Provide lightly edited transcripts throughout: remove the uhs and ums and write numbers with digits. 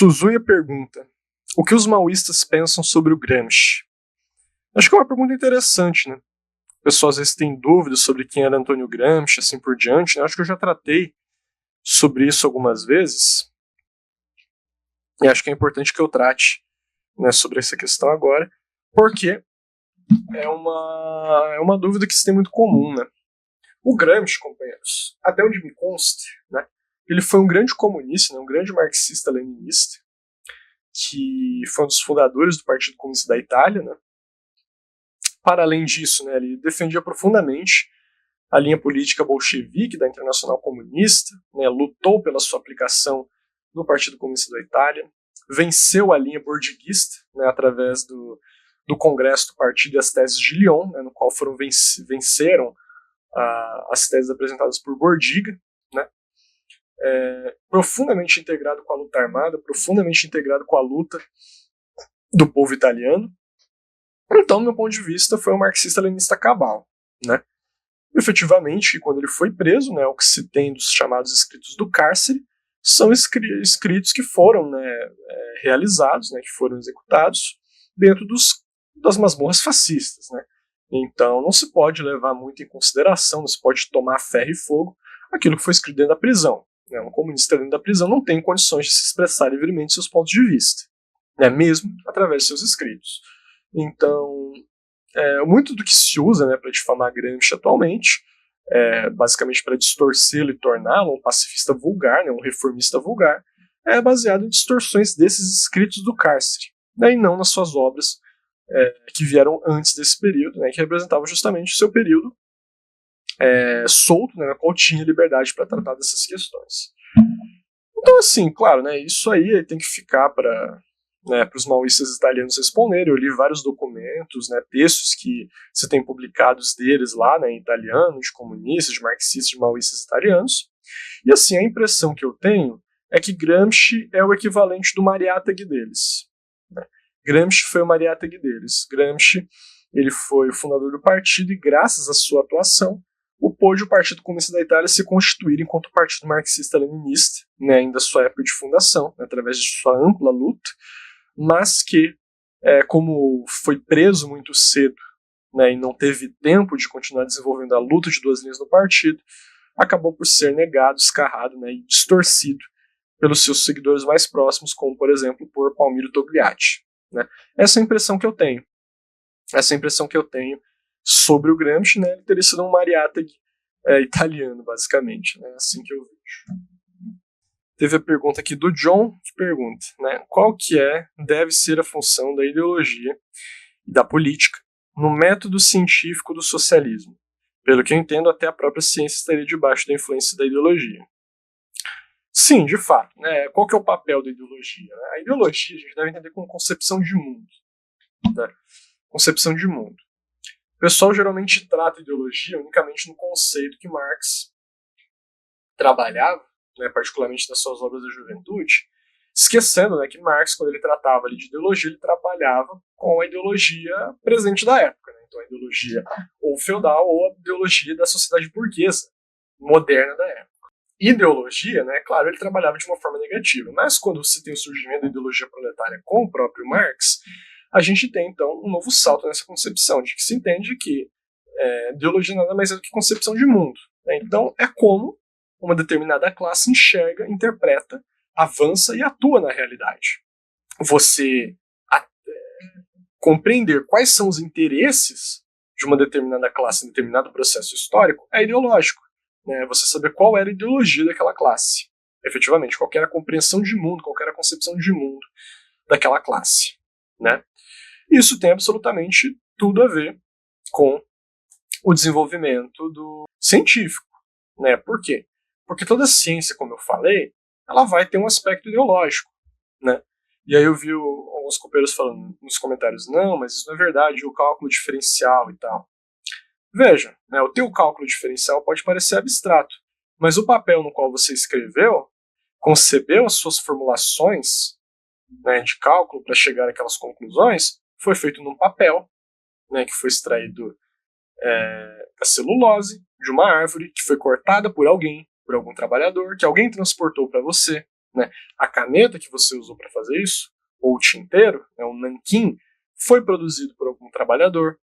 Suzuya pergunta: o que os maoístas pensam sobre o Gramsci? Acho que é uma pergunta interessante, né? O pessoal às vezes tem dúvidas sobre quem era Antônio Gramsci, assim por diante, né? Acho que eu já tratei sobre isso algumas vezes, e acho que é importante que eu trate, né, sobre essa questão agora, porque é uma dúvida que se tem muito comum, né? O Gramsci, companheiros, até onde me consta, né, ele foi um grande comunista, né, um grande marxista-leninista, que foi um dos fundadores do Partido Comunista da Itália, né? Para além disso, né, ele defendia profundamente a linha política bolchevique da Internacional Comunista, né, lutou pela sua aplicação no Partido Comunista da Itália, venceu a linha bordiguista, né, através do Congresso do Partido e as teses de Lyon, né, no qual venceram as teses apresentadas por Bordiga, né, profundamente integrado com a luta armada, profundamente integrado com a luta do povo italiano. Então, do meu ponto de vista, foi um marxista-leninista cabal, né? Efetivamente, quando ele foi preso, né, o que se tem dos chamados escritos do cárcere são escritos que foram, né, realizados, né, que foram executados dentro das masmorras fascistas, né? Então não se pode levar muito em consideração, não se pode tomar ferro e fogo aquilo que foi escrito dentro da prisão, né? Um comunista dentro da prisão não tem condições de se expressar livremente seus pontos de vista, né, mesmo através de seus escritos. Então, muito do que se usa, né, para difamar Gramsci atualmente, basicamente para distorcê-lo e torná-lo um pacifista vulgar, né, um reformista vulgar, é baseado em distorções desses escritos do cárcere, né, e não nas suas obras que vieram antes desse período, né, que representavam justamente o seu período solto, né, na qual tinha liberdade para tratar dessas questões. Então, assim, claro, né, isso aí tem que ficar para os maoístas italianos responderem. Eu li vários documentos, né, textos que você tem publicados deles lá, né, em italiano, de comunistas, de marxistas, de maoístas italianos. E assim, a impressão que eu tenho é que Gramsci é o equivalente do Mariátegui deles, né? Gramsci foi o Mariátegui deles. Gramsci, ele foi o fundador do partido e, graças à sua atuação, pôde o Partido Comunista da Itália se constituir enquanto partido marxista-leninista, né, ainda sua época de fundação, né, através de sua ampla luta, mas que, como foi preso muito cedo, né, e não teve tempo de continuar desenvolvendo a luta de duas linhas no partido, acabou por ser negado, escarrado, né, e distorcido pelos seus seguidores mais próximos, como, por exemplo, por Palmiro Togliatti, né. Essa é a impressão que eu tenho. Essa é a impressão que eu tenho sobre o Gramsci, né, ele teria sido um Mariátegui italiano, basicamente, né, assim que eu vejo. Teve a pergunta aqui do John, que pergunta, né, qual que deve ser a função da ideologia e da política no método científico do socialismo? Pelo que eu entendo, até a própria ciência estaria debaixo da influência da ideologia. Sim, de fato, né, qual que é o papel da ideologia? A ideologia a gente deve entender como concepção de mundo, né? Concepção de mundo. O pessoal geralmente trata a ideologia unicamente no conceito que Marx trabalhava, né, particularmente nas suas obras da juventude, esquecendo, né, que Marx, quando ele tratava ali de ideologia, ele trabalhava com a ideologia presente da época, né? Então a ideologia ou feudal ou a ideologia da sociedade burguesa moderna da época. Ideologia, né, claro, ele trabalhava de uma forma negativa, mas quando se tem o surgimento da ideologia proletária com o próprio Marx, a gente tem então um novo salto nessa concepção, de que se entende que ideologia nada mais é do que concepção de mundo, né? Então é como uma determinada classe enxerga, interpreta, avança e atua na realidade. Você compreender quais são os interesses de uma determinada classe em determinado processo histórico é ideológico, né? Você saber qual era a ideologia daquela classe, efetivamente, qual era a compreensão de mundo, qual era a concepção de mundo daquela classe, né? Isso tem absolutamente tudo a ver com o desenvolvimento do científico, né? Por quê? Porque toda ciência, como eu falei, ela vai ter um aspecto ideológico, né? E aí eu vi alguns companheiros falando nos comentários, não, mas isso não é verdade, o cálculo diferencial e tal. Veja, né, o teu cálculo diferencial pode parecer abstrato, mas o papel no qual você escreveu, concebeu as suas formulações, né, de cálculo para chegar àquelas conclusões, foi feito num papel, né, que foi extraído da celulose de uma árvore, que foi cortada por alguém, por algum trabalhador, que alguém transportou para você, né? A caneta que você usou para fazer isso, ou o tinteiro, né, o nanquim, foi produzido por algum trabalhador.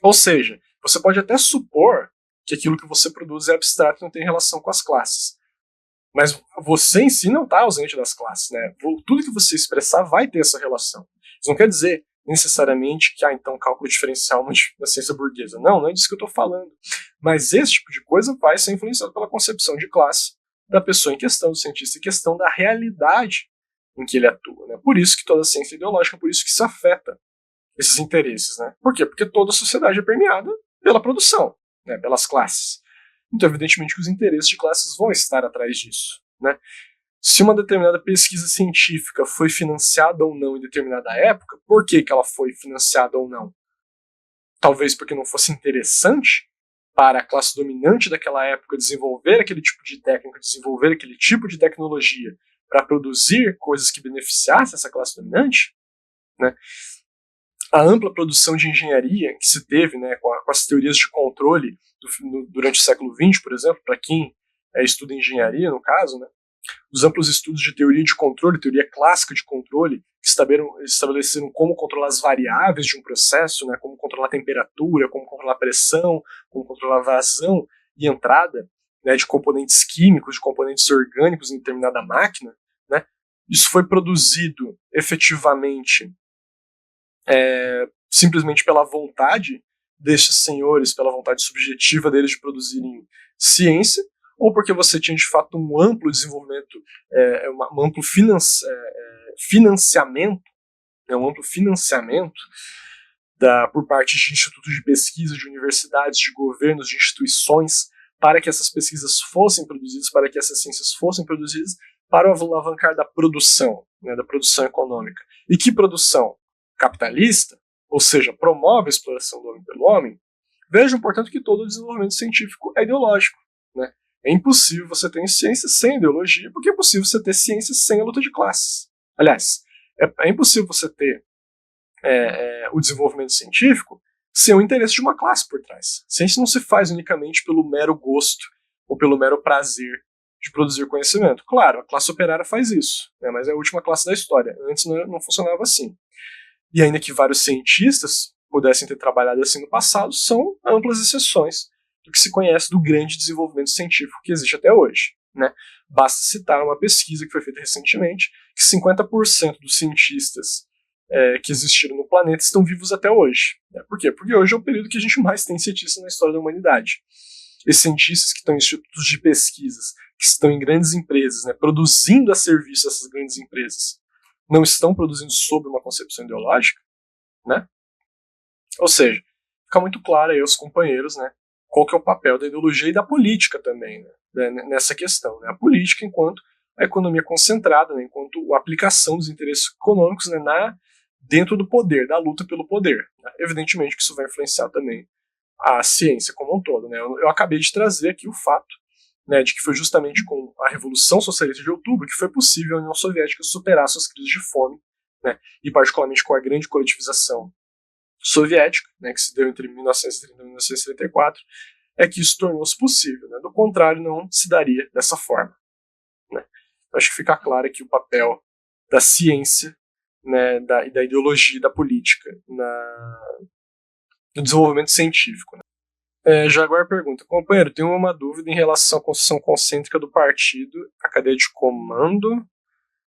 Ou seja, você pode até supor que aquilo que você produz é abstrato e não tem relação com as classes. Mas você em si não está ausente das classes, né? Tudo que você expressar vai ter essa relação. Isso não quer dizer necessariamente que, então, cálculo diferencial na ciência burguesa. Não é disso que eu estou falando. Mas esse tipo de coisa vai ser influenciado pela concepção de classe da pessoa em questão, do cientista em questão, da realidade em que ele atua, né? Por isso que toda ciência é ideológica, por isso que se afeta esses interesses, né? Por quê? Porque toda a sociedade é permeada pela produção, né? Pelas classes. Então, evidentemente que os interesses de classes vão estar atrás disso, né? Se uma determinada pesquisa científica foi financiada ou não em determinada época, por que ela foi financiada ou não? Talvez porque não fosse interessante para a classe dominante daquela época desenvolver aquele tipo de técnica, desenvolver aquele tipo de tecnologia para produzir coisas que beneficiassem essa classe dominante, né? A ampla produção de engenharia que se teve, né, com as teorias de controle durante o século XX, por exemplo, para quem estuda engenharia, no caso, né, os amplos estudos de teoria de controle, teoria clássica de controle, que estabeleceram como controlar as variáveis de um processo, né, como controlar a temperatura, como controlar a pressão, como controlar a vazão e entrada, né, de componentes químicos, de componentes orgânicos em determinada máquina, né, isso foi produzido efetivamente simplesmente pela vontade destes senhores, pela vontade subjetiva deles de produzirem ciência, ou porque você tinha de fato um amplo desenvolvimento, um amplo financiamento, um amplo financiamento por parte de institutos de pesquisa, de universidades, de governos, de instituições, para que essas pesquisas fossem produzidas, para que essas ciências fossem produzidas, para o alavancar da produção, né, da produção econômica. E que produção? Capitalista, ou seja, promove a exploração do homem pelo homem. Vejam, portanto, que todo o desenvolvimento científico é ideológico, né? É impossível você ter ciência sem ideologia, porque é impossível você ter ciência sem a luta de classes. Aliás, é impossível você ter o desenvolvimento científico sem o interesse de uma classe por trás. Ciência não se faz unicamente pelo mero gosto ou pelo mero prazer de produzir conhecimento. Claro, a classe operária faz isso, né, mas é a última classe da história. Antes não funcionava assim. E ainda que vários cientistas pudessem ter trabalhado assim no passado, são amplas exceções do que se conhece do grande desenvolvimento científico que existe até hoje, né? Basta citar uma pesquisa que foi feita recentemente, que 50% dos cientistas que existiram no planeta estão vivos até hoje. Né? Por quê? Porque hoje é o período que a gente mais tem cientistas na história da humanidade. Esses cientistas que estão em institutos de pesquisas, que estão em grandes empresas, né, produzindo a serviço dessas grandes empresas, não estão produzindo sob uma concepção ideológica, né? Ou seja, fica muito claro aí aos companheiros, né, qual que é o papel da ideologia e da política também, né, nessa questão. Né? A política enquanto a economia concentrada, né, enquanto a aplicação dos interesses econômicos, né, dentro do poder, da luta pelo poder. Né? Evidentemente que isso vai influenciar também a ciência como um todo. Né? Eu acabei de trazer aqui o fato, né, de que foi justamente com a Revolução Socialista de Outubro que foi possível a União Soviética superar suas crises de fome, né, e particularmente com a grande coletivização soviética, né, que se deu entre 1930 e 1934, é que isso tornou-se possível. Né? Do contrário, não se daria dessa forma. Né? Acho que fica claro aqui o papel da ciência, né, da ideologia e da política no desenvolvimento científico. Né? Jaguar pergunta, companheiro, tenho uma dúvida em relação à construção concêntrica do partido, a cadeia de comando,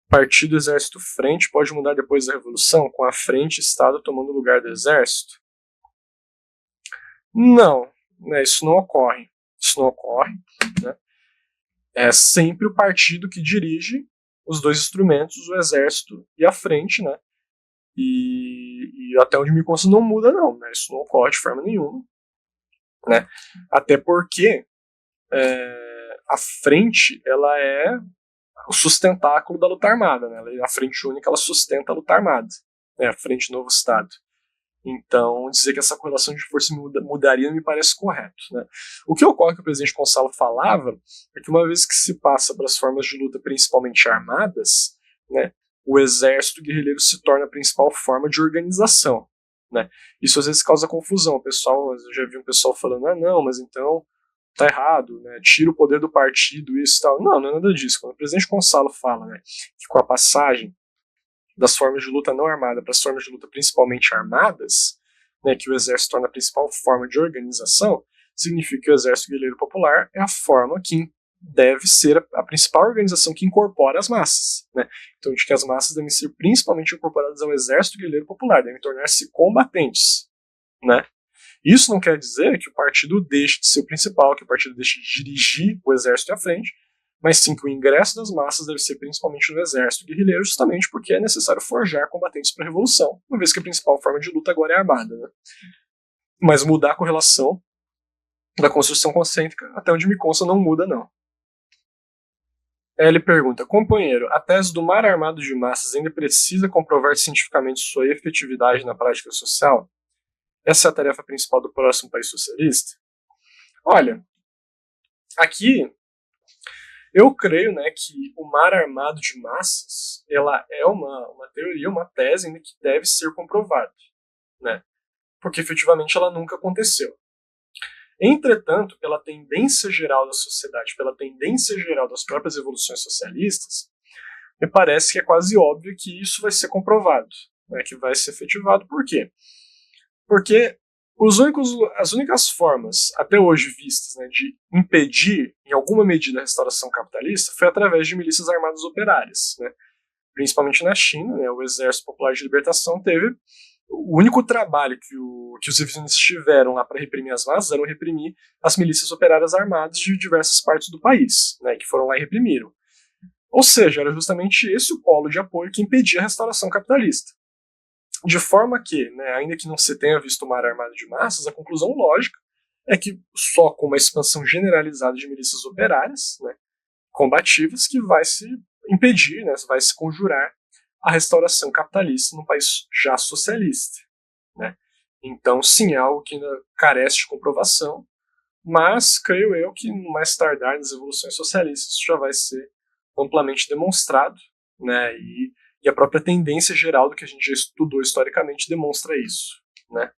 partido, exército, frente, pode mudar depois da revolução, com a frente, estado tomando o lugar do exército? Não, né, isso não ocorre. Isso não ocorre, né? É sempre o partido que dirige os dois instrumentos, o exército e a frente, né? E até onde me consta não muda não, né? Isso não ocorre de forma nenhuma. Né? Até porque a frente ela é o sustentáculo da luta armada, né? A frente única ela sustenta a luta armada, né? A frente novo Estado. Então dizer que essa correlação de força mudaria não me parece correto, né? O que ocorre que o presidente Gonçalo falava é que uma vez que se passa para as formas de luta principalmente armadas, né, o exército guerrilheiro se torna a principal forma de organização. Né? Isso às vezes causa confusão. Eu já vi um pessoal falando, não, mas então tá errado, né, tira o poder do partido, isso e tal. Não, não é nada disso. Quando o presidente Gonçalo fala, né, que com a passagem das formas de luta não armada para as formas de luta principalmente armadas, né, que o exército torna a principal forma de organização, significa que o exército guerreiro popular é a forma que deve ser a principal organização que incorpora as massas, né? Então, de que as massas devem ser principalmente incorporadas ao exército guerreiro popular, devem tornar-se combatentes, né? Isso não quer dizer que o partido deixe de ser o principal, que o partido deixe de dirigir o exército à frente, mas sim que o ingresso das massas deve ser principalmente no exército guerrilheiro, justamente porque é necessário forjar combatentes para a revolução, uma vez que a principal forma de luta agora é armada, né? Mas mudar a correlação da construção concêntrica, até onde me consta, não muda, não. Ele pergunta, companheiro, a tese do mar armado de massas ainda precisa comprovar cientificamente sua efetividade na prática social? Essa é a tarefa principal do próximo país socialista? Olha, aqui eu creio, né, que o mar armado de massas, ela é uma teoria, uma tese ainda que deve ser comprovada, né, porque efetivamente ela nunca aconteceu. Entretanto, pela tendência geral da sociedade, pela tendência geral das próprias evoluções socialistas, me parece que é quase óbvio que isso vai ser comprovado, né, que vai ser efetivado. Por quê? Porque as únicas formas, até hoje vistas, né, de impedir, em alguma medida, a restauração capitalista foi através de milícias armadas operárias. Né? Principalmente na China, né, o Exército Popular de Libertação teve o único trabalho que os revisionistas tiveram lá para reprimir as massas era reprimir as milícias operárias armadas de diversas partes do país, né, que foram lá e reprimiram. Ou seja, era justamente esse o polo de apoio que impedia a restauração capitalista. De forma que, né, ainda que não se tenha visto o mar armado de massas, a conclusão lógica é que só com uma expansão generalizada de milícias operárias, né, combativas, que vai se impedir, né, vai se conjurar a restauração capitalista num país já socialista. Né? Então, sim, é algo que ainda carece de comprovação, mas creio eu que mais tardar nas evoluções socialistas isso já vai ser amplamente demonstrado, né? E a própria tendência geral do que a gente já estudou historicamente demonstra isso. Né?